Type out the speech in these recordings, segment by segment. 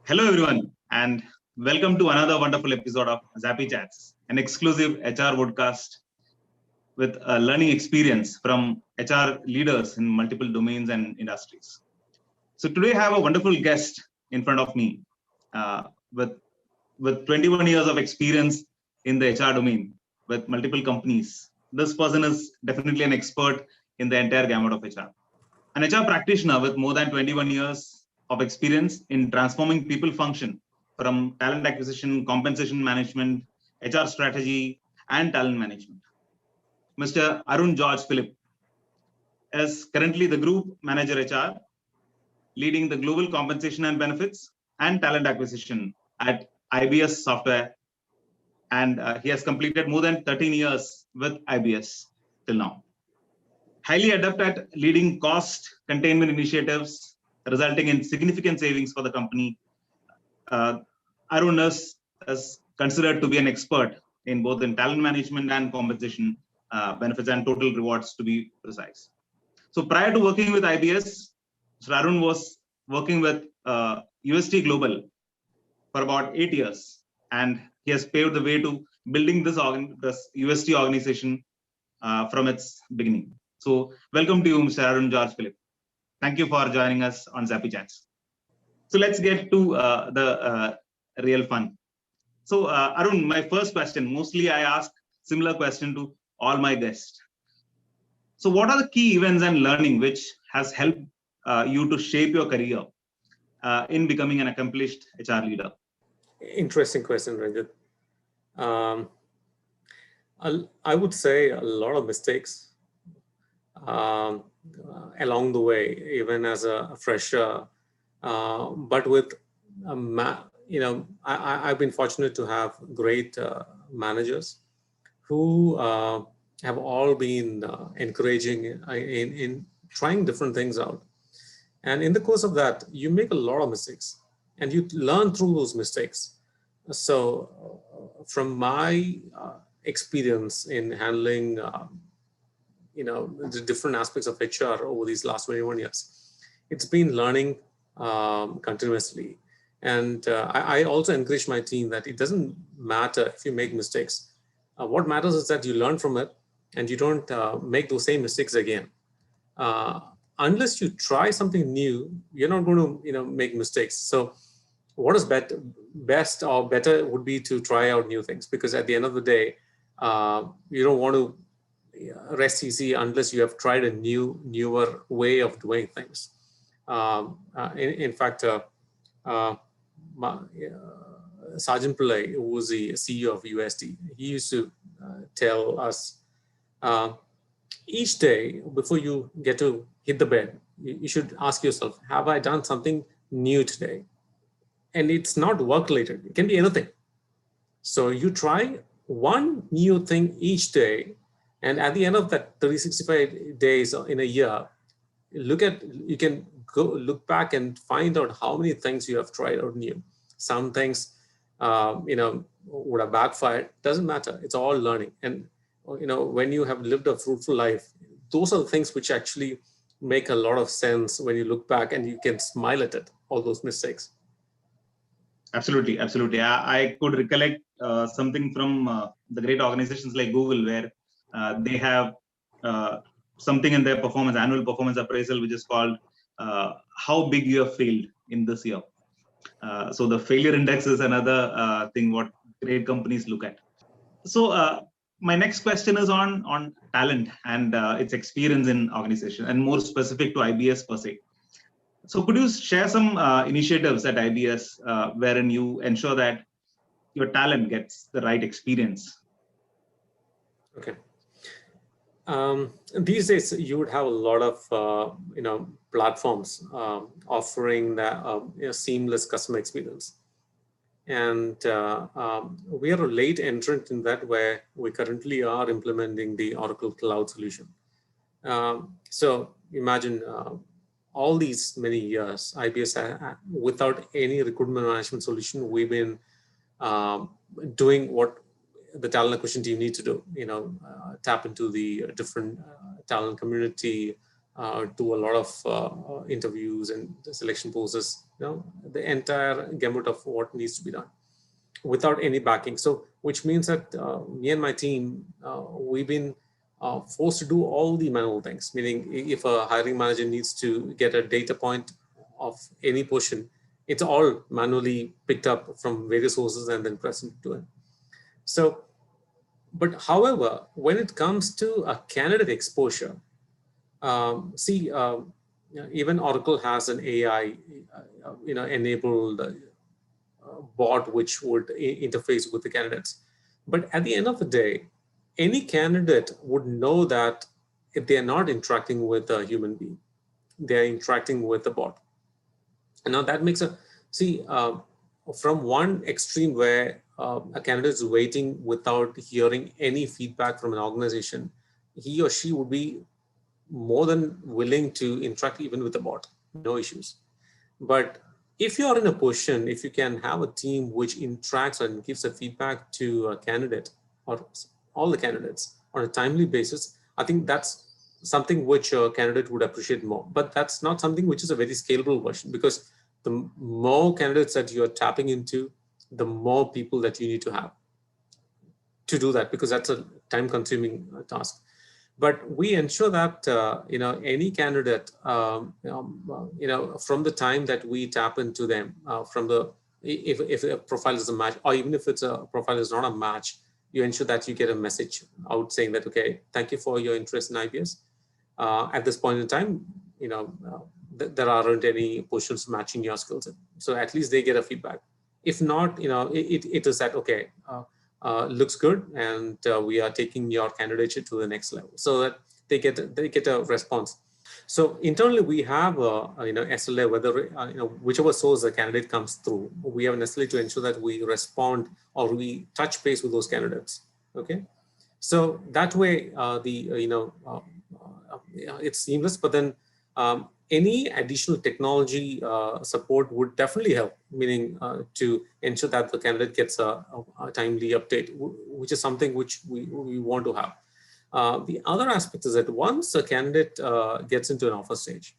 Hello, everyone, and welcome to another wonderful episode of Zappychats, an exclusive HR podcast with a learning experience from HR leaders in multiple domains and industries. So today I have a wonderful guest in front of me uh, with, with 21 years of experience in the HR domain with multiple companies. This person is definitely an expert in the entire gamut of HR. An HR practitioner with more than 21 years of experience in transforming people function from talent acquisition, compensation management, HR strategy, and talent management. Mr. Arun George Philip is currently the Group Manager HR, leading the global compensation and benefits and talent acquisition at IBS Software. And he has completed more than 13 years with IBS till now. Highly adept at leading cost containment initiatives, resulting in significant savings for the company. Arun is considered to be an expert in both in talent management and compensation benefits and total rewards, to be precise. So prior to working with IBS, Mr. Arun was working with UST Global for about 8 years, and he has paved the way to building this UST organization from its beginning. So welcome to you, Mr. Arun George Philip. Thank you for joining us on Zappychats. So let's get to the real fun. So Arun, my first question, mostly I ask similar question to all my guests. So what are the key events and learning which has helped you to shape your career in becoming an accomplished HR leader? Interesting question, Ranjit. I would say a lot of mistakes along the way, even as a fresher. But with I've been fortunate to have great managers who have all been encouraging in trying different things out. And in the course of that, you make a lot of mistakes and you learn through those mistakes. So from my experience in handling the different aspects of HR over these last 21 years, it's been learning continuously. And I also encourage my team that it doesn't matter if you make mistakes. What matters is that you learn from it and you don't make those same mistakes again. Unless you try something new, you're not going to make mistakes. So what is best or better would be to try out new things, because at the end of the day, you don't want to rest easy unless you have tried a newer way of doing things. In fact, Sergeant Pillai, who was the CEO of UST, he used to tell us each day before you get to hit the bed, you should ask yourself, have I done something new today? And it's not work related. It can be anything. So you try one new thing each day, and at the end of that 365 days in a year, you can go look back and find out how many things you have tried out new. Some things, would have backfired. Doesn't matter. It's all learning. And when you have lived a fruitful life, those are the things which actually make a lot of sense when you look back and you can smile at it, all those mistakes. Absolutely. I could recollect something from the great organizations like Google, where they have something in their annual performance appraisal, which is called how big you have failed in this year. So the failure index is another thing what great companies look at. So my next question is on talent and its experience in organization, and more specific to IBS per se. So could you share some initiatives at IBS wherein you ensure that your talent gets the right experience? Okay. These days, you would have a lot of platforms offering that seamless customer experience, and we are a late entrant in that, where we currently are implementing the Oracle Cloud solution. So imagine all these many years, IBS without any recruitment management solution, we've been doing what the talent acquisition team need to do, tap into the different talent community, do a lot of interviews and selection process, the entire gamut of what needs to be done without any backing. So, which means that me and my team, we've been forced to do all the manual things, meaning if a hiring manager needs to get a data point of any portion, it's all manually picked up from various sources and then presented to him. So, but however, when it comes to a candidate exposure, even Oracle has an AI, enabled bot which would interface with the candidates. But at the end of the day, any candidate would know that if they are not interacting with a human being, they are interacting with a bot. And now that makes from one extreme where a candidate is waiting without hearing any feedback from an organization, he or she would be more than willing to interact even with the bot, no issues. But if you are in a position, if you can have a team which interacts and gives a feedback to a candidate or all the candidates on a timely basis, I think that's something which a candidate would appreciate more. But that's not something which is a very scalable version, because the more candidates that you're tapping into, the more people that you need to have to do that, because that's a time-consuming task. But we ensure that any candidate, from the time that we tap into them, if a profile is a match, or even if it's a profile is not a match, you ensure that you get a message out saying that, okay, thank you for your interest in IBS. At this point in time, there aren't any positions matching your skills. So at least they get a feedback. If not, it is that, okay, looks good, and we are taking your candidature to the next level, so that they get a response. So internally, we have SLA, whether whichever source the candidate comes through, we have an SLA to ensure that we respond or we touch base with those candidates. Okay, so that way it's seamless. But then any additional technology support would definitely help, meaning to ensure that the candidate gets a timely update, which is something which we want to have. The other aspect is that once a candidate gets into an offer stage,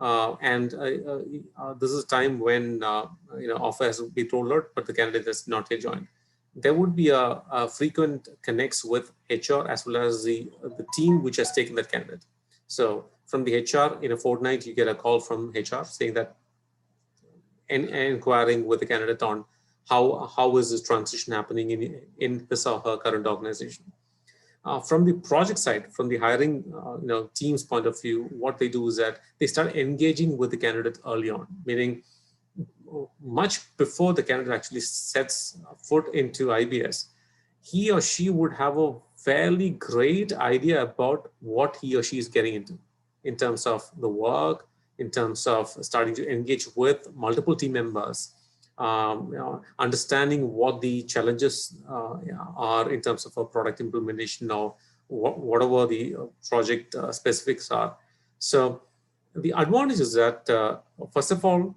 and this is a time when offer has been rolled out, but the candidate has not yet joined, there would be a frequent connects with HR as well as the team which has taken that candidate. So from the HR, in a fortnight, you get a call from HR saying that, and inquiring with the candidate on how is this transition happening in his or her current organization. From the project side, from the hiring team's point of view, what they do is that they start engaging with the candidate early on, meaning much before the candidate actually sets foot into IBS, he or she would have a fairly great idea about what he or she is getting into in terms of the work, in terms of starting to engage with multiple team members, understanding what the challenges are in terms of a product implementation or whatever the project specifics are. So the advantage is that, first of all,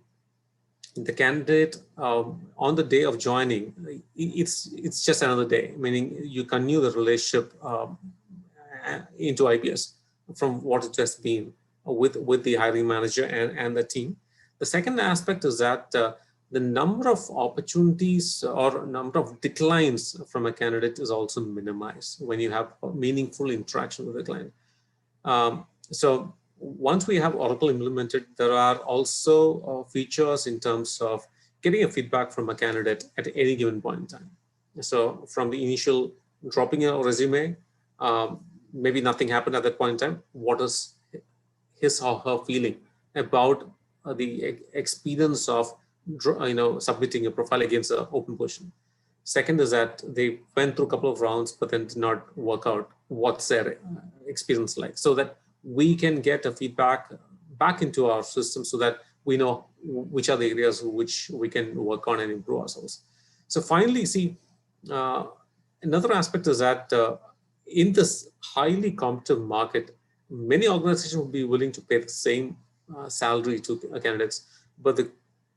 the candidate on the day of joining, it's just another day, meaning you continue the relationship into IBS from what it has been with the hiring manager and the team. The second aspect is that the number of opportunities or number of declines from a candidate is also minimized when you have a meaningful interaction with the client. So once we have Oracle implemented, there are also features in terms of getting a feedback from a candidate at any given point in time. So from the initial dropping a resume, maybe nothing happened at that point in time. What is his or her feeling about the experience of submitting a profile against an open position? Second is that they went through a couple of rounds, but then did not work out. What's their experience like? So that we can get a feedback back into our system so that we know which are the areas which we can work on and improve ourselves. So finally, another aspect is that in this highly competitive market, many organizations will be willing to pay the same salary to candidates, but the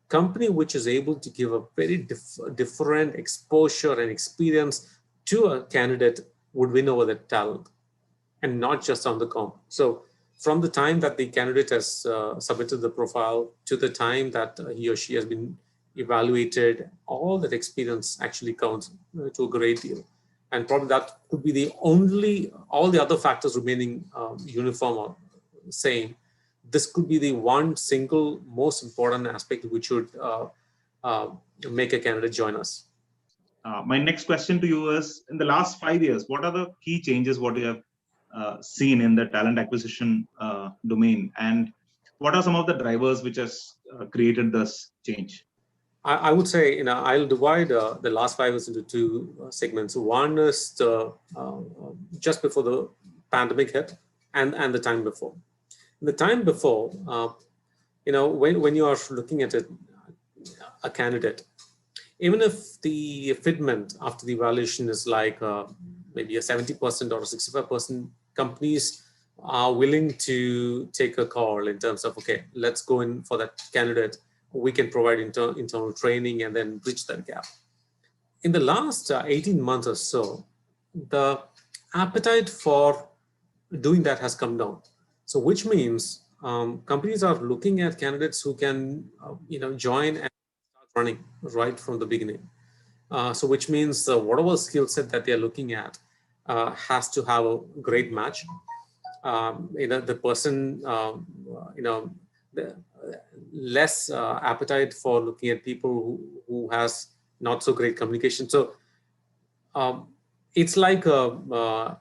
company which is able to give a very different exposure and experience to a candidate would win over the talent, and not just on the comp. So from the time that the candidate has submitted the profile to the time that he or she has been evaluated, all that experience actually counts to a great deal. And probably that could be the only, all the other factors remaining uniform or same. This could be the one single most important aspect which would uh, make a candidate join us. My next question to you is, in the last 5 years, what are the key changes what you have seen in the talent acquisition domain, and what are some of the drivers which has created this change? I would say, I'll divide the last 5 years into two segments. One is just before the pandemic hit, and the time before. The time before, when you are looking at a candidate, even if the fitment after the evaluation is like maybe a 70% or 65%, companies are willing to take a call in terms of, okay, let's go in for that candidate. We can provide internal training and then bridge that gap. In the last 18 months or so, the appetite for doing that has come down. So which means companies are looking at candidates who can join and start running right from the beginning. So which means whatever skill set that they're looking at has to have a great match. The person, the less appetite for looking at people who has not so great communication. So it's like a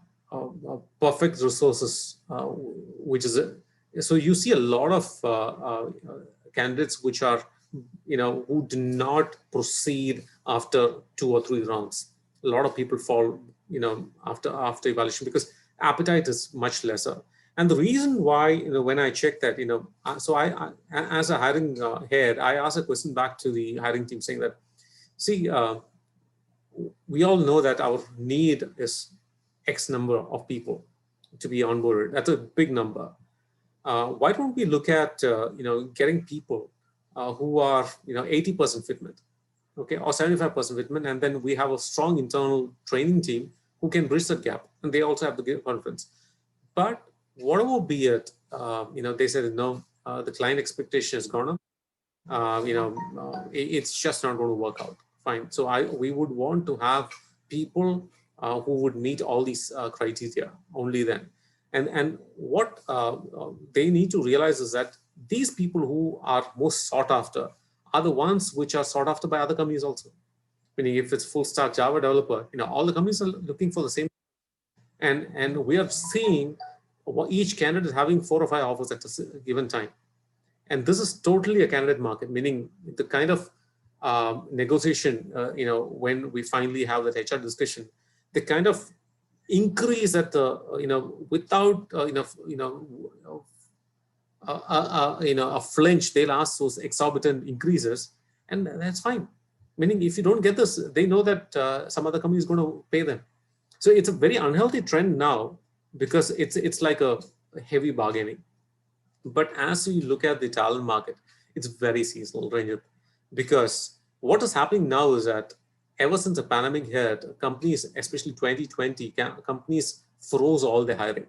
perfect resources, which is so you see a lot of candidates which are who do not proceed after 2 or 3 rounds. A lot of people fall after evaluation because appetite is much lesser. And the reason why, when I check that, so I as a hiring head, I asked a question back to the hiring team saying that, see, we all know that our need is X number of people to be onboarded. That's a big number. Why don't we look at, getting people who are, 80% fitment, okay, or 75% fitment, and then we have a strong internal training team who can bridge that gap, and they also have the confidence. But whatever be it, they said, no, the client expectation has gone up. It's just not going to work out. Fine. So we would want to have people who would meet all these criteria only then. And what they need to realize is that these people who are most sought after are the ones which are sought after by other companies also. Meaning, if it's full stack Java developer, all the companies are looking for the same. And we are seeing each candidate having 4 or 5 offers at a given time. And this is totally a candidate market, meaning the kind of negotiation, when we finally have that HR discussion, the kind of increase at the, without, a flinch, they'll ask those exorbitant increases, and that's fine. Meaning, if you don't get this, they know that some other company is going to pay them. So it's a very unhealthy trend now because it's like a heavy bargaining. But as you look at the talent market, it's very seasonal, Ranjit, because what is happening now is that ever since the pandemic hit, companies, especially 2020, companies froze all the hiring.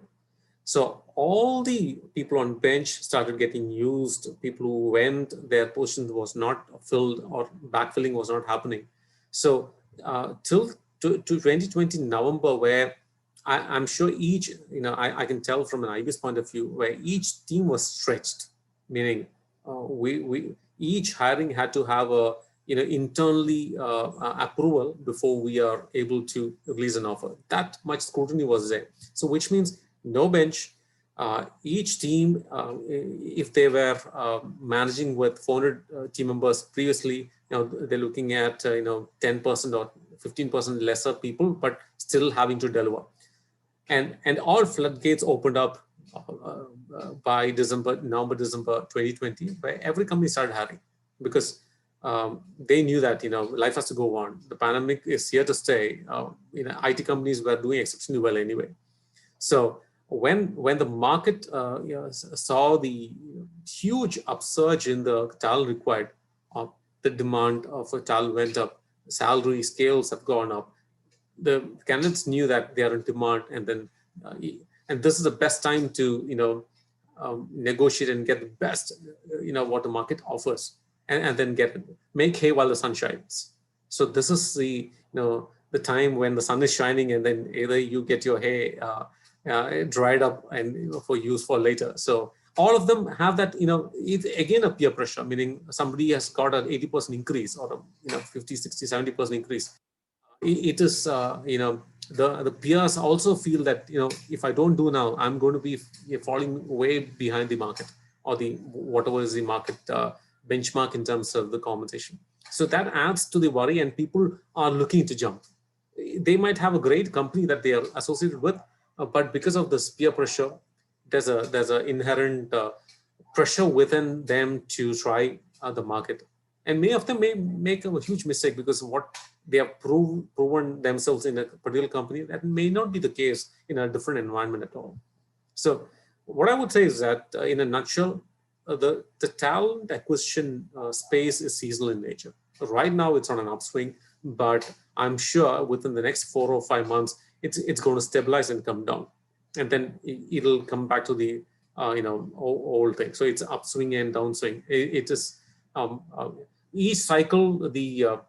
So all the people on bench started getting used. People who went, their position was not filled or backfilling was not happening. So till to 2020 November, where I'm sure each, I can tell from an Ibis point of view, where each team was stretched, meaning we each hiring had to have a internally approval before we are able to release an offer. That much scrutiny was there. So which means no bench. Each team, if they were managing with 400 team members previously, they're looking at 10% or 15% lesser people, but still having to deliver. And all floodgates opened up by November, December 2020, where every company started hiring because they knew that life has to go on. The pandemic is here to stay. IT companies were doing exceptionally well anyway. So when the market saw the huge upsurge in the talent required, the demand for talent went up, salary scales have gone up. The candidates knew that they are in demand, and then and this is the best time to negotiate and get the best, what the market offers, and then make hay while the sun shines. So this is the time when the sun is shining, and then either you get your hay dried up and for use for later. So all of them have that, it's again a peer pressure, meaning somebody has got an 80% increase or a 50, 60, 70% increase. It is, the peers also feel that, if I don't do now, I'm going to be falling way behind the market or whatever is the market benchmark in terms of the compensation. So that adds to the worry, and people are looking to jump. They might have a great company that they are associated with, but because of this peer pressure, there's an inherent pressure within them to try the market. And many of them may make a huge mistake because what they have proven themselves in a particular company, that may not be the case in a different environment at all. So what I would say is that in a nutshell, the talent acquisition space is seasonal in nature. Right now it's on an upswing, but I'm sure within the next 4 or 5 months, it's going to stabilize and come down. And then it'll come back to the old thing. So it's upswing and downswing. It is each cycle, the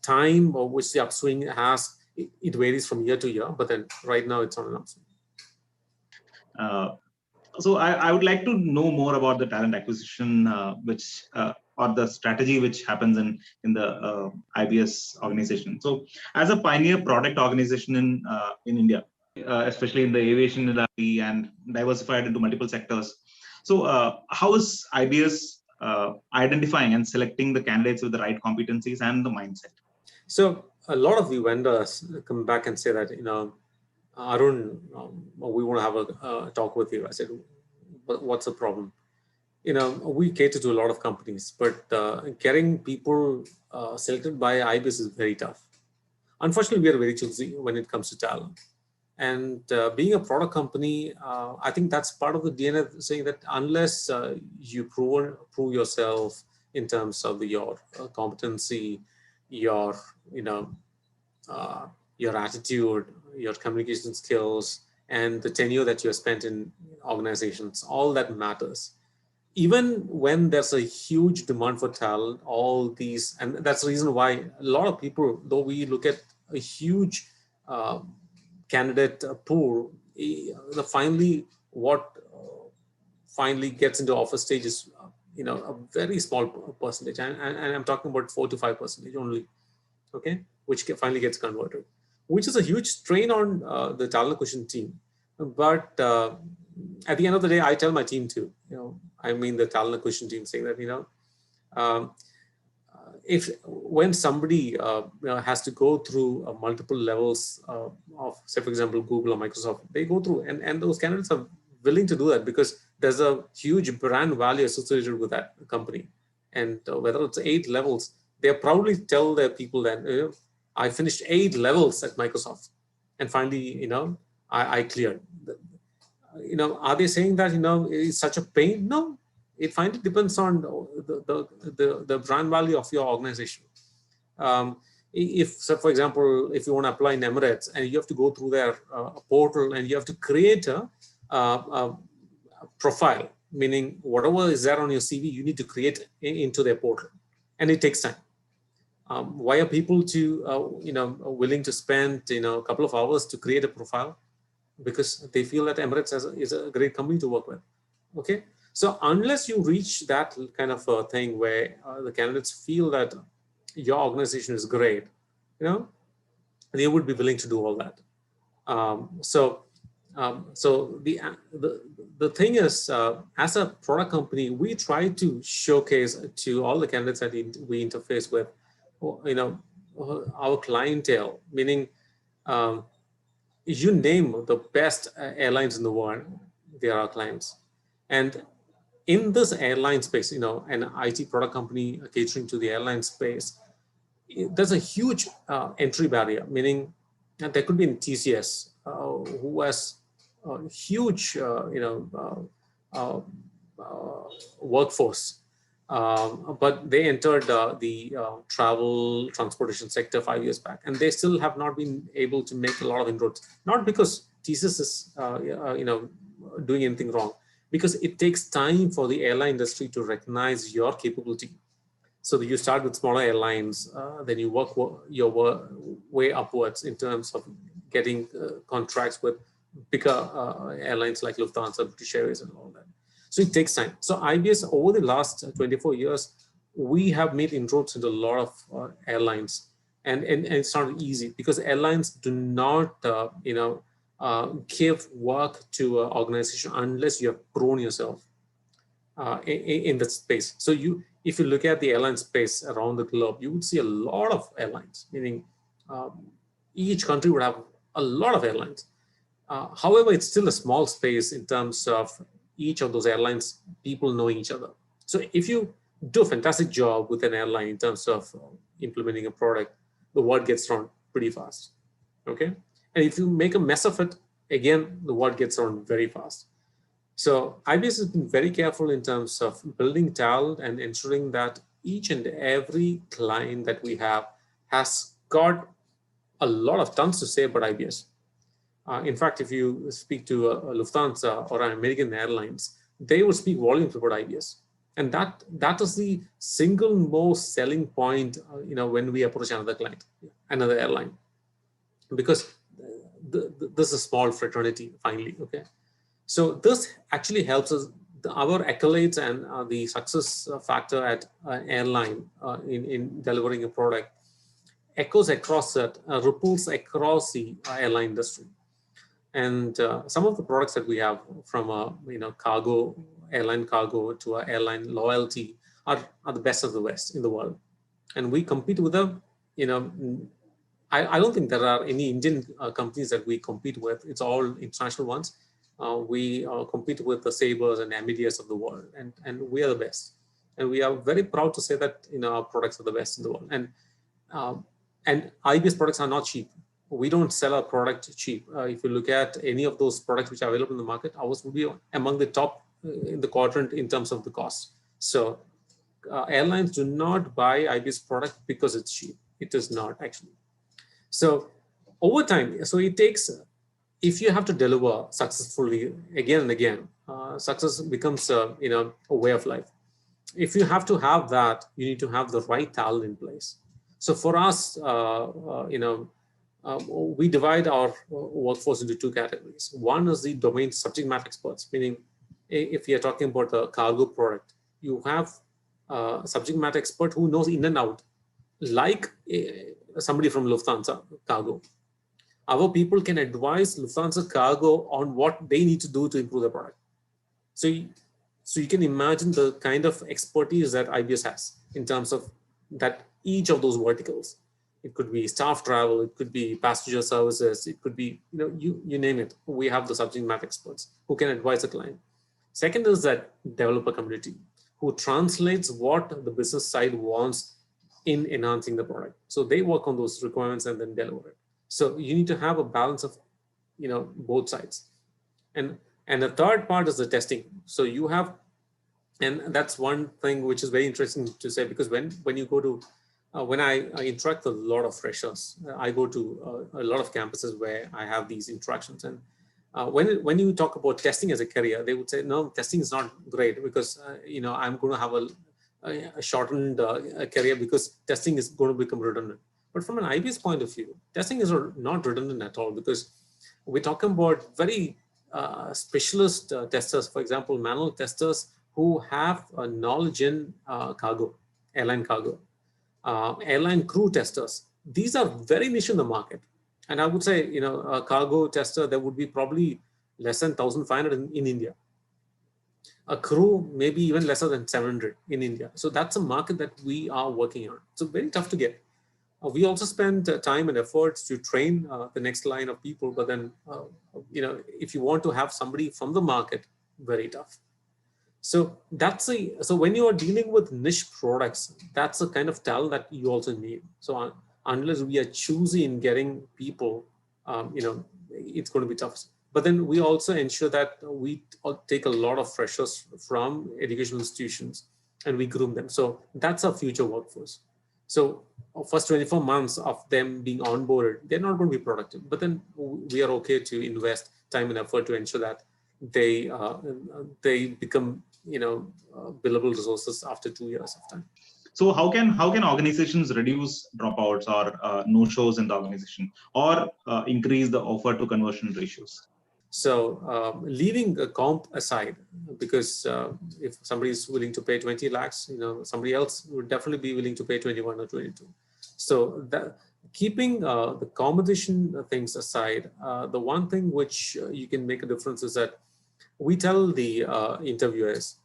time which the upswing has, it varies from year to year, but then right now it's on an upswing. So I would like to know more about the talent acquisition, or the strategy which happens in the IBS organization. So as a pioneer product organization in India, especially in the aviation industry and diversified into multiple sectors. So how is IBS identifying and selecting the candidates with the right competencies and the mindset? So a lot of the vendors come back and say that, Arun, we want to have a talk with you. I said, but what's the problem? We cater to a lot of companies, but getting people selected by IBIS is very tough. Unfortunately, we are very choosy when it comes to talent. And being a product company, I think that's part of the DNA, saying that unless you prove yourself in terms of your competency, your attitude, your communication skills, and the tenure that you have spent in organizations, all that matters. Even when there's a huge demand for talent, all these, and that's the reason why a lot of people, though we look at a huge candidate pool, finally gets into offer stage is a very small percentage, and I'm talking about 4 to 5% only, okay, which finally gets converted, which is a huge strain on the talent acquisition team. But at the end of the day, I tell my team too, the talent acquisition team, saying that when somebody has to go through multiple levels of, say for example, Google or Microsoft, they go through, and those candidates are willing to do that because there's a huge brand value associated with that company. And whether it's 8 levels, they probably tell their people that I finished 8 levels at Microsoft, and finally I cleared. Are they saying that it's such a pain? No. It finally depends on the brand value of your organization. So for example, if you want to apply in Emirates and you have to go through their portal and you have to create a profile, meaning whatever is there on your CV, you need to create into their portal, and it takes time. Why are people willing to spend a couple of hours to create a profile? Because they feel that Emirates is a great company to work with. Okay. So unless you reach that kind of thing where the candidates feel that your organization is great, they would be willing to do all that. So the thing is, as a product company, we try to showcase to all the candidates that we interface with, our clientele, meaning you name the best airlines in the world, they are our clients. And in this airline space, an IT product company catering to the airline space, there's a huge entry barrier, meaning that there could be in TCS who has a huge, workforce, but they entered the travel transportation sector 5 years back, and they still have not been able to make a lot of inroads. Not because TCS is, doing anything wrong, because it takes time for the airline industry to recognize your capability. So you start with smaller airlines, then you work your way upwards in terms of getting contracts with bigger airlines like Lufthansa, British Airways, and all that. So it takes time. So IBS, over the last 24 years, we have made inroads into a lot of airlines, and it's not easy because airlines do not, give work to an organization unless you have grown yourself in that space. So if you look at the airline space around the globe, you would see a lot of airlines, meaning each country would have a lot of airlines. However, it's still a small space in terms of each of those airlines, people knowing each other. So if you do a fantastic job with an airline in terms of implementing a product, the word gets around pretty fast, okay? And if you make a mess of it, again, the word gets around very fast. So IBS has been very careful in terms of building talent and ensuring that each and every client that we have has got a lot of tons to say about IBS. In fact, if you speak to a Lufthansa or an American Airlines, they will speak volumes about IBS. And that is the single most selling point, when we approach another client, another airline, because this is a small fraternity finally, okay? So this actually helps us, our accolades and the success factor at an airline in delivering a product echoes across that, ripples across the airline industry. And some of the products that we have from cargo, airline cargo to airline loyalty are the best of the West in the world. And we compete with them. I don't think there are any Indian companies that we compete with. It's all international ones. We compete with the Sabres and Amadeus of the world, and we are the best. And we are very proud to say that our products are the best in the world. And IBS products are not cheap. We don't sell our product cheap. If you look at any of those products which are available in the market, ours will be among the top in the quadrant in terms of the cost. So airlines do not buy IBS product because it's cheap. It is not actually. So over time, so it takes, if you have to deliver successfully again and again, success becomes a way of life. If you have to have that, you need to have the right talent in place. So for us, we divide our workforce into two categories. One is the domain subject matter experts, meaning if you're talking about the cargo product, you have a subject matter expert who knows in and out, like somebody from Lufthansa Cargo. Our people can advise Lufthansa Cargo on what they need to do to improve the product. So you can imagine the kind of expertise that IBS has in terms of that each of those verticals. It could be staff travel, it could be passenger services, it could be, you name it. We have the subject matter experts who can advise the client. Second is that developer community who translates what the business side wants in enhancing the product. So they work on those requirements and then deliver it. So you need to have a balance of, both sides. And the third part is the testing. So you have, and that's one thing which is very interesting to say, because when you go to, when I interact with a lot of freshers, I go to a lot of campuses where I have these interactions. And when you talk about testing as a career, they would say, no, testing is not great because, I'm going to have a shortened career because testing is going to become redundant. But from an IBS point of view, testing is not redundant at all, because we're talking about very specialist testers, for example, manual testers who have knowledge in cargo, airline cargo, airline crew testers. These are very niche in the market. And I would say, a cargo tester, there would be probably less than 1,500 in India. A crew, maybe even lesser than 700 in India. So that's a market that we are working on. So very tough to get. We also spend time and efforts to train the next line of people. But then, if you want to have somebody from the market, very tough. So so when you are dealing with niche products, that's the kind of talent that you also need. So unless we are choosy in getting people, it's going to be tough. But then we also ensure that we take a lot of freshers from educational institutions and we groom them. So that's our future workforce. So first 24 months of them being onboarded, they're not going to be productive. But then we are okay to invest time and effort to ensure that they become, billable resources after 2 years of time. So how can organizations reduce dropouts or no-shows in the organization, or increase the offer to conversion ratios? So leaving a comp aside, because if somebody is willing to pay 20 lakhs, somebody else would definitely be willing to pay 21 or 22. So that, keeping the competition things aside, the one thing which you can make a difference is that we tell the interviewers,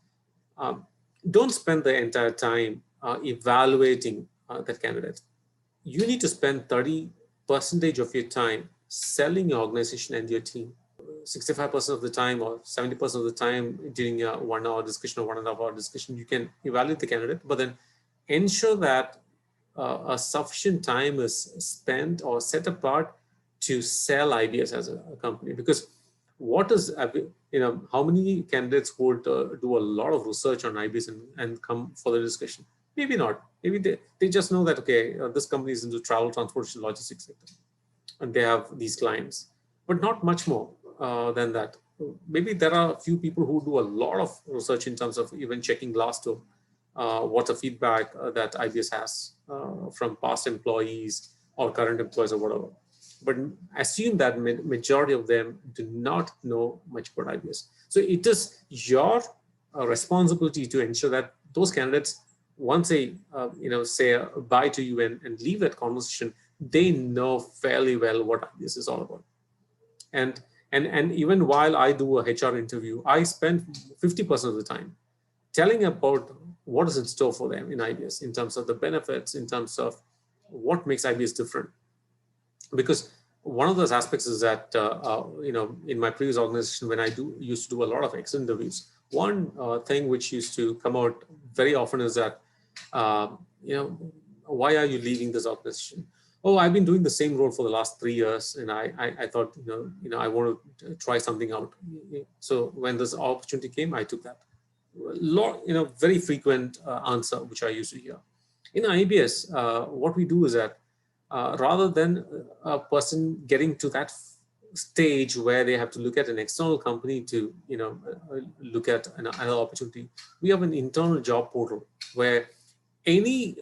don't spend the entire time evaluating that candidate. You need to spend 30% of your time selling your organization and your team. 65% of the time or 70% of the time during a 1 hour discussion or 1.5 hour discussion, you can evaluate the candidate, but then ensure that a sufficient time is spent or set apart to sell IBS as a company. Because what is, how many candidates would do a lot of research on IBS and come for the discussion? Maybe not. Maybe they just know that, okay, this company is into travel, transportation, logistics sector, and they have these clients, but not much more than that. Maybe there are a few people who do a lot of research in terms of even checking Glassdoor, what's the feedback that IBS has from past employees or current employees or whatever. But assume that majority of them do not know much about IBS. So it is your responsibility to ensure that those candidates, once they say bye to you and leave that conversation, they know fairly well what IBS is all about. And even while I do a HR interview, I spend 50% of the time telling about what is in store for them in IBS, in terms of the benefits, in terms of what makes IBS different. Because one of those aspects is that, in my previous organization, when I used to do a lot of exit interviews, one thing which used to come out very often is that, why are you leaving this organization? Oh, I've been doing the same role for the last 3 years, and I thought, I want to try something out. So when this opportunity came, I took that. Very frequent answer which I used to hear. In IBS, what we do is that rather than a person getting to that stage where they have to look at an external company to look at another opportunity, we have an internal job portal where any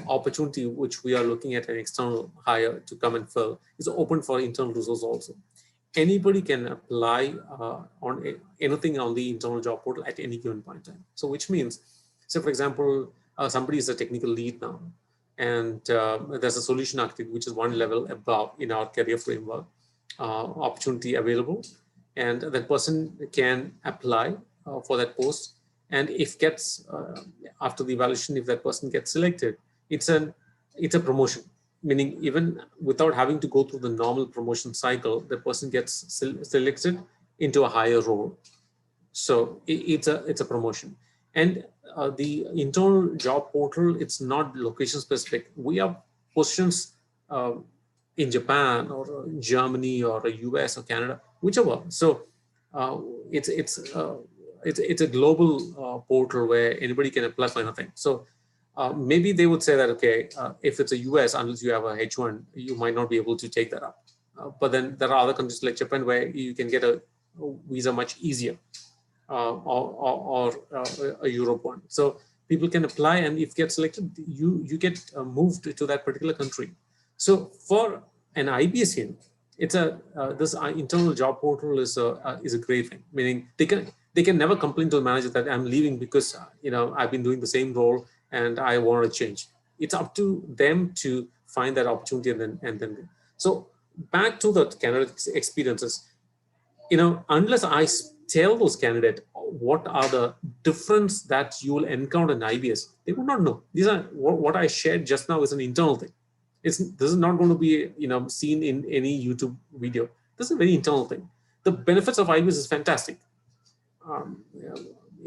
opportunity which we are looking at an external hire to come and fill is open for internal resource also. Anybody can apply on anything on the internal job portal at any given point in time. So which means, so for example, somebody is a technical lead now, and there's a solution architect, which is one level above in our career framework, opportunity available, and that person can apply for that post. And if gets, after the evaluation, if that person gets selected, it's a promotion, meaning even without having to go through the normal promotion cycle, the person gets selected into a higher role. So it's a promotion. And the internal job portal, it's not location specific. We have positions in Japan or Germany or US or Canada, whichever. So it's a global portal where anybody can apply for anything. So maybe they would say that, okay, if it's a US, unless you have a H1, you might not be able to take that up. But then there are other countries like Japan where you can get a visa much easier, or a Europe one. So people can apply, and if get selected, you get moved to that particular country. So for an IBSian, it's this internal job portal is a great thing. Meaning they can never complain to the manager that I'm leaving because I've been doing the same role and I want to change. It's up to them to find that opportunity and then. So back to the candidate experiences, unless I tell those candidates what are the difference that you will encounter in IBS, they would not know. These are what I shared just now is an internal thing. This is not going to be seen in any YouTube video. This is a very internal thing. The benefits of IBS is fantastic.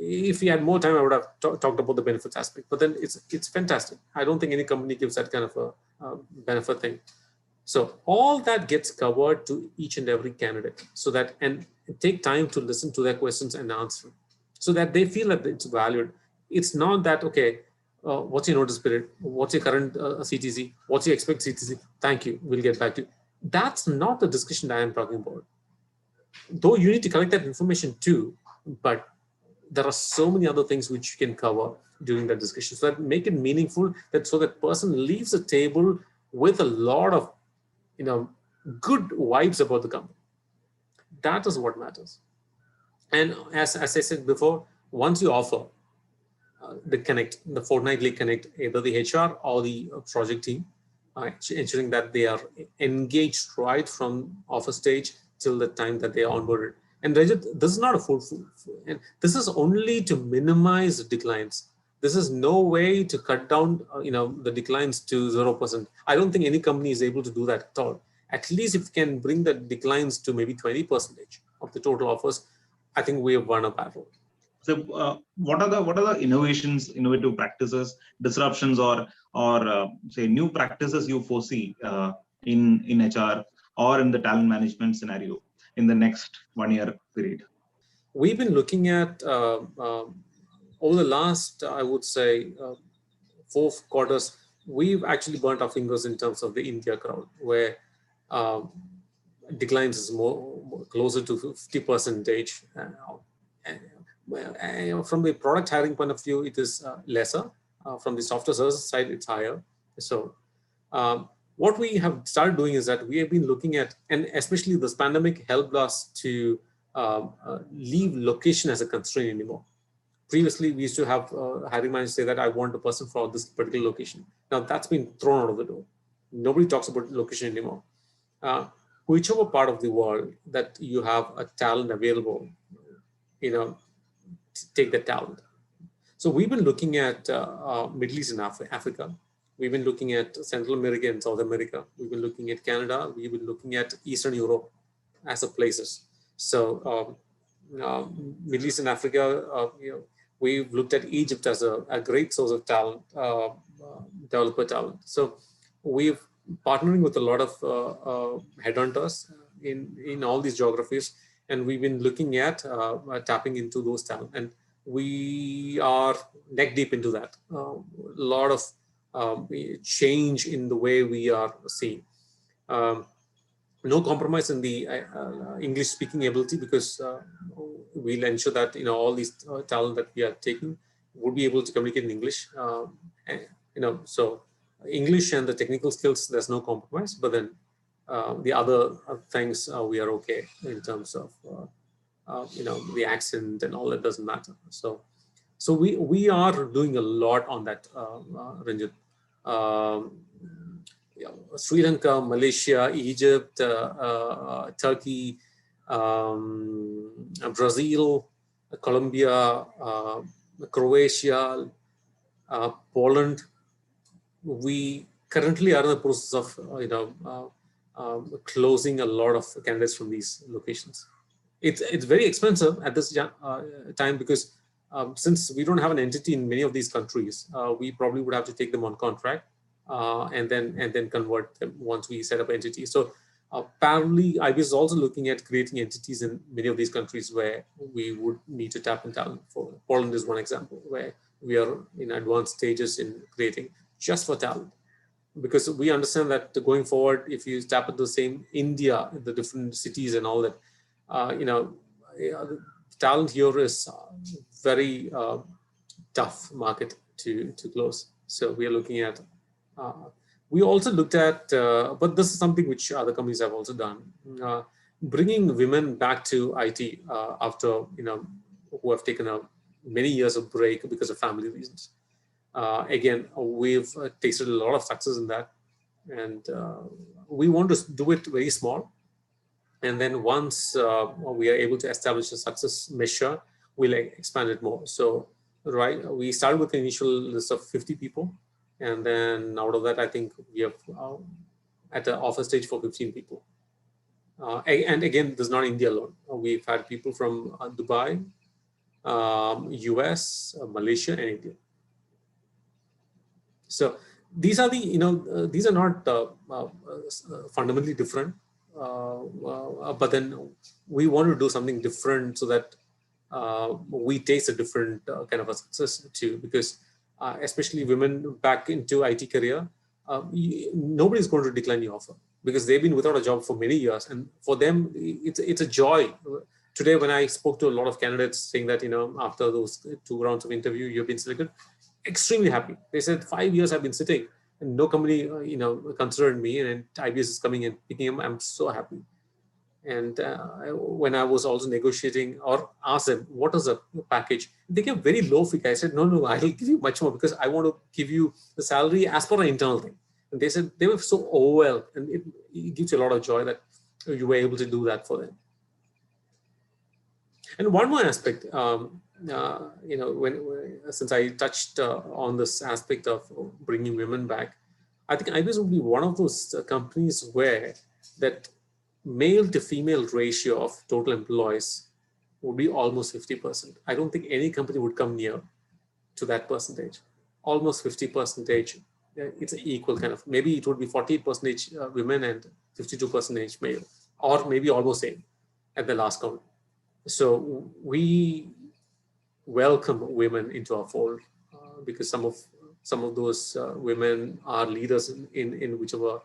If we had more time, I would have talked about the benefits aspect. But then it's fantastic. I don't think any company gives that kind of a benefit thing. So all that gets covered to each and every candidate, so that, and take time to listen to their questions and answer, so that they feel that it's valued. It's not that, okay, what's your notice period? What's your current CTC? What's your expected CTC? Thank you. We'll get back to you. That's not the discussion that I'm talking about. though you need to collect that information too, but there are so many other things which you can cover during that discussion, so that make it meaningful, that so that person leaves the table with a lot of good vibes about the company. That is what matters. And as I said before, once you offer the fortnightly connect, either the HR or the project team, ensuring that they are engaged right from offer stage till the time that they are onboarded. And Rajat, this is not a full, and this is only to minimize declines. This is no way to cut down, the declines to 0%. I don't think any company is able to do that at all. At least if you can bring the declines to maybe 20% of the total offers, I think we have won a battle. So, what are the innovative practices, disruptions, or say new practices you foresee in HR or in the talent management scenario in the next 1 year period? We've been looking at over the last, I would say, 4 quarters. We've actually burnt our fingers in terms of the India crowd, where declines is more closer to 50%. From the product hiring point of view, it is lesser. From the software services side, it's higher. So what we have started doing is that we have been looking at, and especially this pandemic helped us to leave location as a constraint anymore. Previously, we used to have hiring managers say that I want a person for this particular location. Now that's been thrown out of the door. Nobody talks about location anymore. Whichever part of the world that you have a talent available, take the talent. So we've been looking at Middle East and Africa. We've been looking at Central America and South America. We've been looking at Canada. We've been looking at Eastern Europe as a places. So Middle East and Africa, we've looked at Egypt as a great source of talent, developer talent. So we've partnering with a lot of headhunters in all these geographies, and we've been looking at tapping into those talent, and we are neck deep into that. A lot of change in the way we are seeing. No compromise in the English speaking ability, because we'll ensure that all these talent that we are taking would be able to communicate in English. So English and the technical skills, there's no compromise. But then the other things we are okay in terms of the accent and all that doesn't matter. So we are doing a lot on that, Ranjit. Sri Lanka, Malaysia, Egypt, Turkey, Brazil, Colombia, Croatia, Poland. We currently are in the process of closing a lot of candidates from these locations. It's very expensive at this time, because since we don't have an entity in many of these countries, we probably would have to take them on contract. And then convert them once we set up entities. So apparently, Ibis is also looking at creating entities in many of these countries where we would need to tap in talent. For Poland is one example where we are in advanced stages in creating just for talent, because we understand that going forward, if you tap into the same India, the different cities and all that, talent here is very tough market to close. So we are looking at. We also looked at, but this is something which other companies have also done, bringing women back to IT after, who have taken many years of break because of family reasons. Again, we've tasted a lot of success in that, and we want to do it very small. And then once we are able to establish a success measure, we'll expand it more. So, we started with an initial list of 50 people. And then out of that, I think we have at the offer stage for 15 people. And again, this is not India alone. We've had people from Dubai, US, Malaysia, and India. So these are these are not fundamentally different. But then we want to do something different so that we taste a different kind of a success too, because especially women back into IT career, nobody's going to decline your offer. because they've been without a job for many years. And for them, it's a joy. Today, when I spoke to a lot of candidates saying that, after those 2 rounds of interview, you've been selected, extremely happy. They said 5 years I've been sitting and no company, considered me, and IBS is coming and picking them. I'm so happy. And when I was also negotiating or asked them, what is the package? They gave very low figure. I said, no, I'll give you much more because I want to give you the salary as per an internal thing. And they said they were so overwhelmed, and it gives you a lot of joy that you were able to do that for them. And one more aspect, since I touched on this aspect of bringing women back, I think IBIS would be one of those companies where that male to female ratio of total employees would be almost 50%. I don't think any company would come near to that percentage. Almost 50%. It's an equal kind of, maybe it would be 48% women and 52% male, or maybe almost same at the last count. So we welcome women into our fold because some of those women are leaders in whichever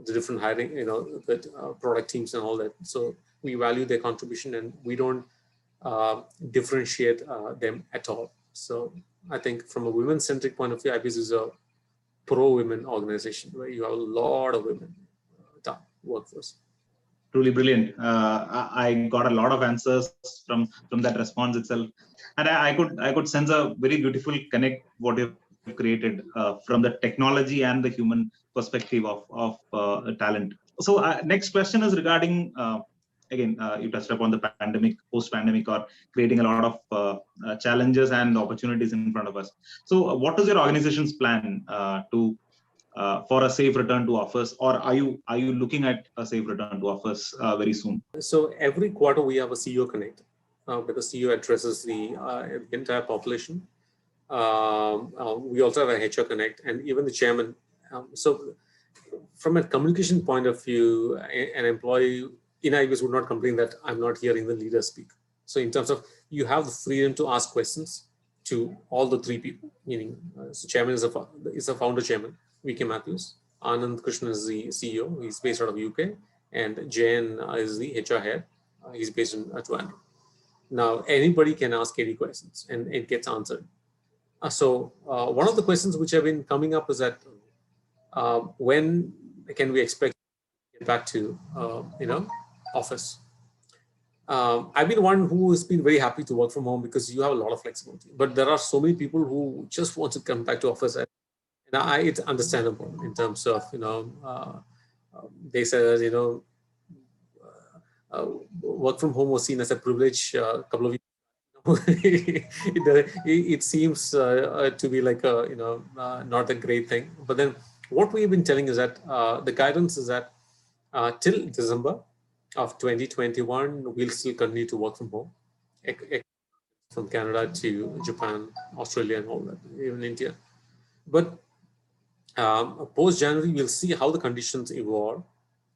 the different hiring, the product teams and all that. So we value their contribution, and we don't differentiate them at all. So I think from a women-centric point of view, IBIS is a pro-women organization where you have a lot of women workforce. Truly brilliant. I got a lot of answers from that response itself, and I could sense a very beautiful connect what you've created from the technology and the human perspective of talent. So next question is regarding again, you touched upon the pandemic, post-pandemic, or creating a lot of challenges and opportunities in front of us. So what is your organization's plan for a safe return to office, or are you looking at a safe return to office very soon? So every quarter we have a CEO Connect, where the CEO addresses the entire population. We also have a HR Connect, and even the chairman. So from a communication point of view, an employee in IBIS would not complain that I'm not hearing the leader speak. So in terms of, you have the freedom to ask questions to all the 3 people, meaning so chairman is a founder chairman, V.K. Matthews. Anand Krishnan is the CEO. He's based out of UK. And Jain is the HR head. He's based in Toronto. Now, anybody can ask any questions and it gets answered. So one of the questions which have been coming up is that when can we expect to get back to, office? I've been one who has been very happy to work from home because you have a lot of flexibility. But there are so many people who just want to come back to office. And it's understandable in terms of, they said, work from home was seen as a privilege a couple of years ago. It seems to be like not a great thing. But then what we've been telling is that the guidance is that till December of 2021, we'll still continue to work from home, from Canada to Japan, Australia, and all that, even India. But post-January, we'll see how the conditions evolve,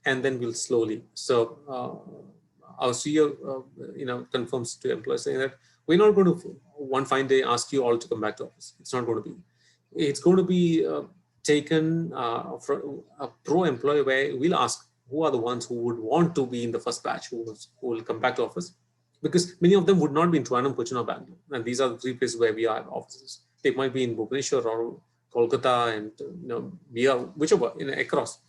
and then we'll slowly. So our CEO, confirms to employees saying that we're not going to one fine day ask you all to come back to office. It's not going to be. It's going to be taken from a pro-employee way. We'll ask who are the ones who would want to be in the first batch who will come back to office, because many of them would not be in Toronto, Cochin, or Bangalore, and these are the 3 places where we have offices. They might be in Bhubaneswar or Kolkata, and we are whichever across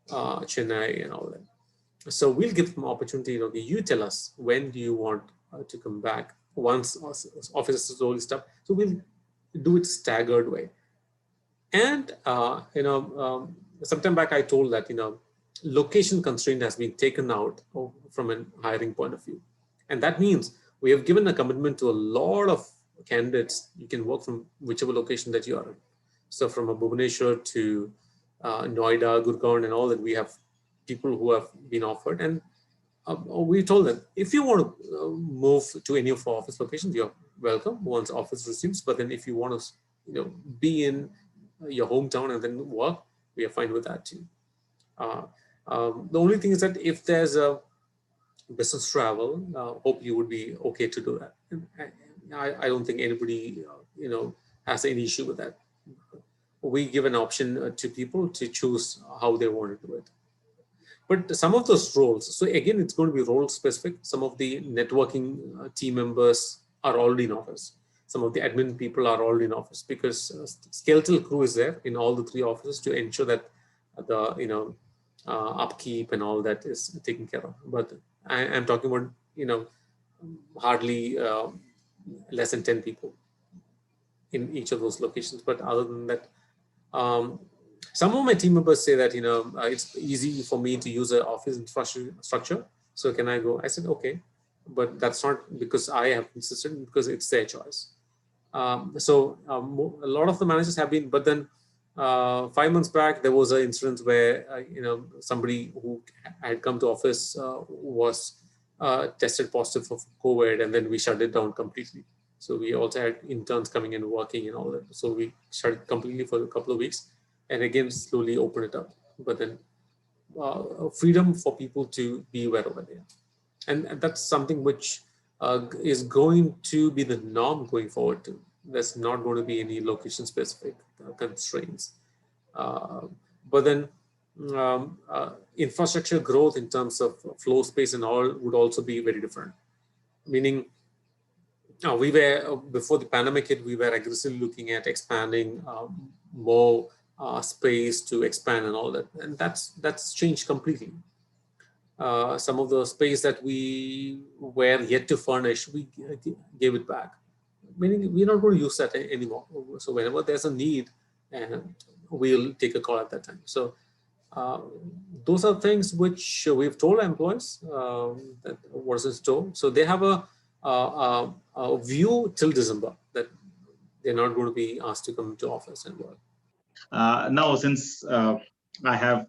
Chennai and all that. So we'll give them opportunity. You tell us when do you want to come back once office is slowly stopped. So we'll do it staggered way. And sometime back I told that location constraint has been taken out from a hiring point of view, and that means we have given a commitment to a lot of candidates. You can work from whichever location that you are in. So from a Bhubaneswar to Noida, Gurgaon, and all that, we have people who have been offered. And we told them, if you want to move to any of our office locations, you're welcome once office resumes. But then if you want to, be in your hometown and then work, we are fine with that too. The only thing is that if there's a business travel, hope you would be okay to do that. I don't think anybody, has any issue with that. We give an option to people to choose how they want to do it. But some of those roles, so again, it's going to be role specific. Some of the networking team members are already in office. Some of the admin people are already in office because skeletal crew is there in all the three offices to ensure that the upkeep and all that is taken care of. But I'm talking about hardly less than 10 people in each of those locations. But other than that, some of my team members say that it's easy for me to use an office infrastructure. So can I go? I said okay, but that's not because I have insisted, because it's their choice. A lot of the managers have been, but then 5 months back there was an incident where somebody who had come to office was tested positive for COVID, and then we shut it down completely. So we also had interns coming and working and all that. So we shut it completely for a couple of weeks, and again slowly open it up. But then freedom for people to be wherever they are, and that's something which is going to be the norm going forward too. There's not going to be any location specific constraints. But then infrastructure growth in terms of floor space and all would also be very different. Meaning, we were, before the pandemic hit, we were aggressively looking at expanding more space to expand and all that, and that's changed completely. Some of the space that we were yet to furnish, we gave it back. Meaning we're not going to use that anymore. So whenever there's a need, and we'll take a call at that time. So those are things which we've told employees that was in store. So they have a view till December that they're not going to be asked to come to office and work. Now, since I have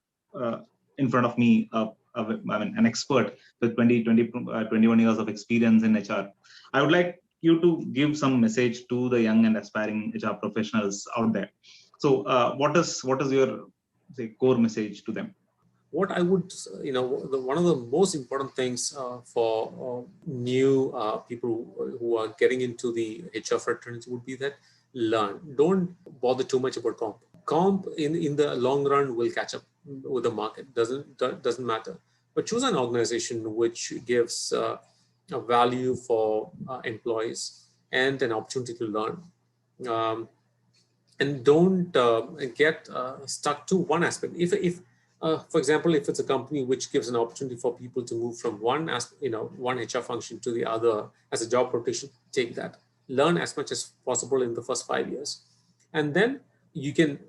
in front of me an expert with 21 years of experience in HR, I would like you to give some message to the young and aspiring HR professionals out there. So what is your core message to them? What I would, one of the most important things for new people who are getting into the HR fraternity would be that learn. Don't bother too much about comp. Comp in the long run will catch up with the market. Doesn't matter. But choose an organization which gives a value for employees and an opportunity to learn. And don't get stuck to one aspect. If for example, if it's a company which gives an opportunity for people to move from one HR function to the other as a job rotation, take that. Learn as much as possible in the first 5 years, and then you can,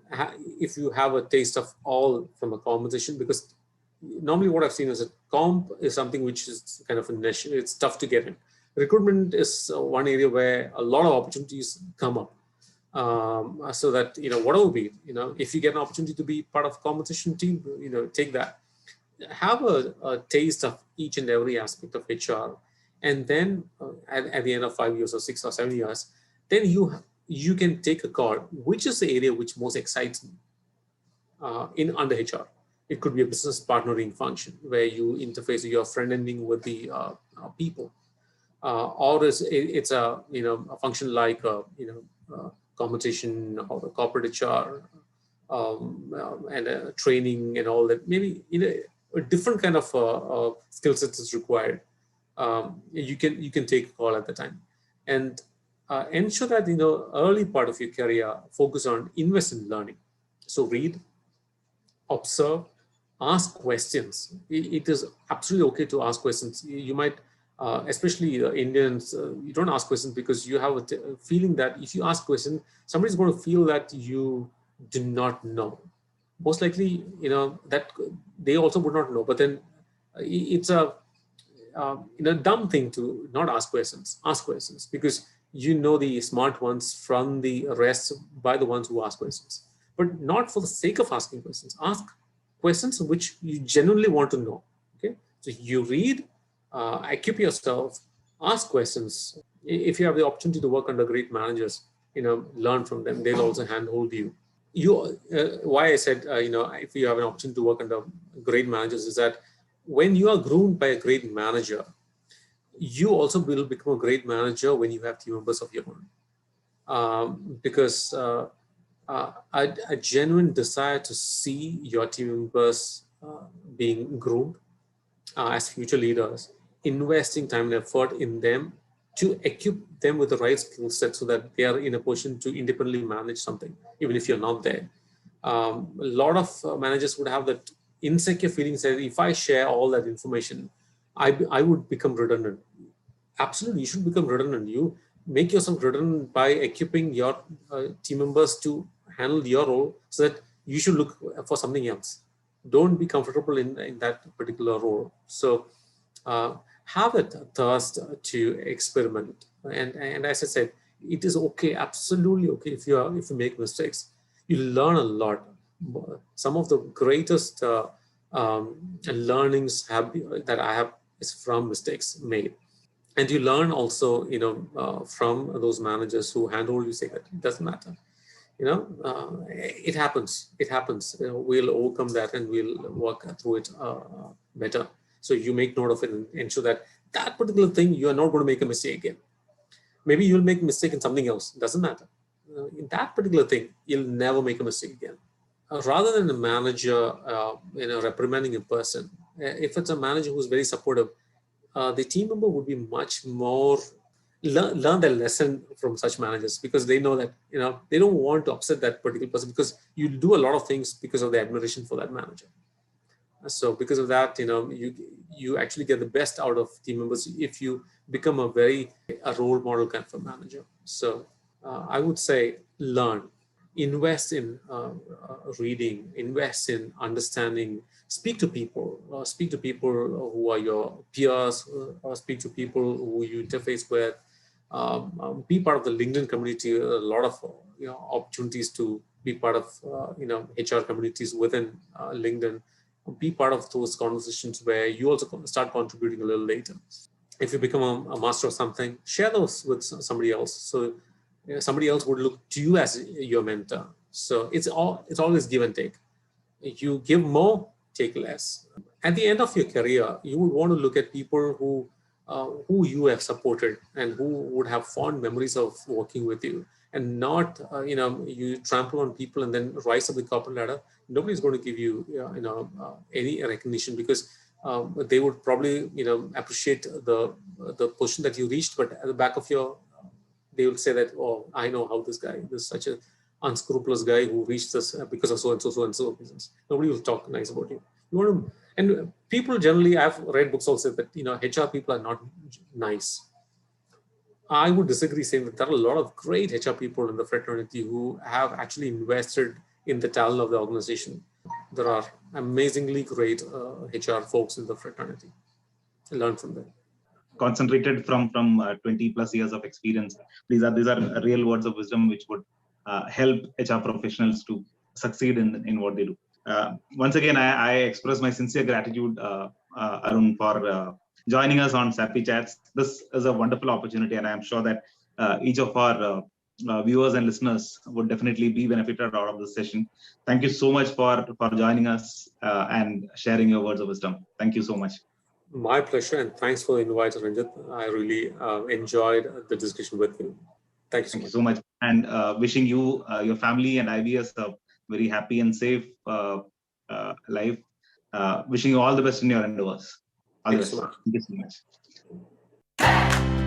if you have a taste of all from a compensation, because normally what I've seen is that comp is something which is kind of a niche. It's tough to get in. Recruitment is one area where a lot of opportunities come up. So that, whatever be, if you get an opportunity to be part of a compensation team, take that. Have a taste of each and every aspect of HR. And then at the end of 5 years or 6 or 7 years, then you can take a call, which is the area which most excites me under HR. It could be a business partnering function where you interface your friend ending with the people. Or it's a function like compensation or the corporate HR and training and all that. Maybe a different kind of skill set is required. You can take a call at the time, and ensure that early part of your career focus on invest in learning. So read, observe, ask questions. It is absolutely okay to ask questions. You might. Especially Indians, you don't ask questions because you have a feeling that if you ask questions, somebody's going to feel that you do not know. Most likely, that they also would not know. But then it's a dumb thing to not ask questions. Ask questions because the smart ones from the rest by the ones who ask questions, but not for the sake of asking questions. Ask questions which you genuinely want to know. Okay, so you read. Equip yourself, ask questions. If you have the opportunity to work under great managers, learn from them. They'll also handhold you. Why I said, if you have an opportunity to work under great managers is that when you are groomed by a great manager, you also will become a great manager when you have team members of your own. Because a genuine desire to see your team members being groomed as future leaders, investing time and effort in them to equip them with the right skill set so that they are in a position to independently manage something, even if you're not there. A lot of managers would have that insecure feeling that if I share all that information, I would become redundant. Absolutely, you should become redundant. You make yourself redundant by equipping your team members to handle your role so that you should look for something else. Don't be comfortable in that particular role. So have a thirst to experiment. And as I said, it is okay, absolutely okay if you make mistakes. You learn a lot. Some of the greatest learnings that I have is from mistakes made. And you learn also, from those managers who handhold you, say that it doesn't matter. It happens. It happens. We'll overcome that and we'll work through it better. So you make note of it and ensure that particular thing, you are not going to make a mistake again. Maybe you'll make a mistake in something else. Doesn't matter. In that particular thing, you'll never make a mistake again. Rather than a manager, reprimanding a person, if it's a manager who's very supportive, the team member would be much more learn their lesson from such managers, because they know that they don't want to upset that particular person, because you do a lot of things because of the admiration for that manager. So because of that, you actually get the best out of team members if you become a role model kind of a manager. So I would say learn, invest in reading, invest in understanding, speak to people who are your peers, speak to people who you interface with, be part of the LinkedIn community. A lot of opportunities to be part of HR communities within LinkedIn. Be part of those conversations where you also start contributing a little later. If you become a master of something, share those with somebody else. So somebody else would look to you as your mentor. So it's always give and take. You give more, take less. At the end of your career, you would want to look at people who you have supported and who would have fond memories of working with you, and not you trample on people and then rise up the corporate ladder. Nobody's going to give you any recognition, because they would probably appreciate the position that you reached, but at the back of your they will say that, oh, I know how this is such an unscrupulous guy who reached this because of so and so business. Nobody will talk nice about you. You want to, and people generally, I've read books also that HR people are not nice. I would disagree, saying that there are a lot of great HR people in the fraternity who have actually invested in the talent of the organization. There are amazingly great HR folks in the fraternity. Learn from them. Concentrated from 20 plus years of experience. These are real words of wisdom which would help HR professionals to succeed in what they do. Once again, I express my sincere gratitude, Arun, for joining us on Zappychats. This is a wonderful opportunity, and I am sure that each of our viewers and listeners would definitely be benefited out of this session. Thank you so much for joining us and sharing your words of wisdom. Thank you so much. My pleasure, and thanks for the invite, Ranjit. I really enjoyed the discussion with you. Thank you so much. And wishing you, your family, and IBS a very happy and safe life. Wishing you all the best in your endeavors. All the best. Thank you so much.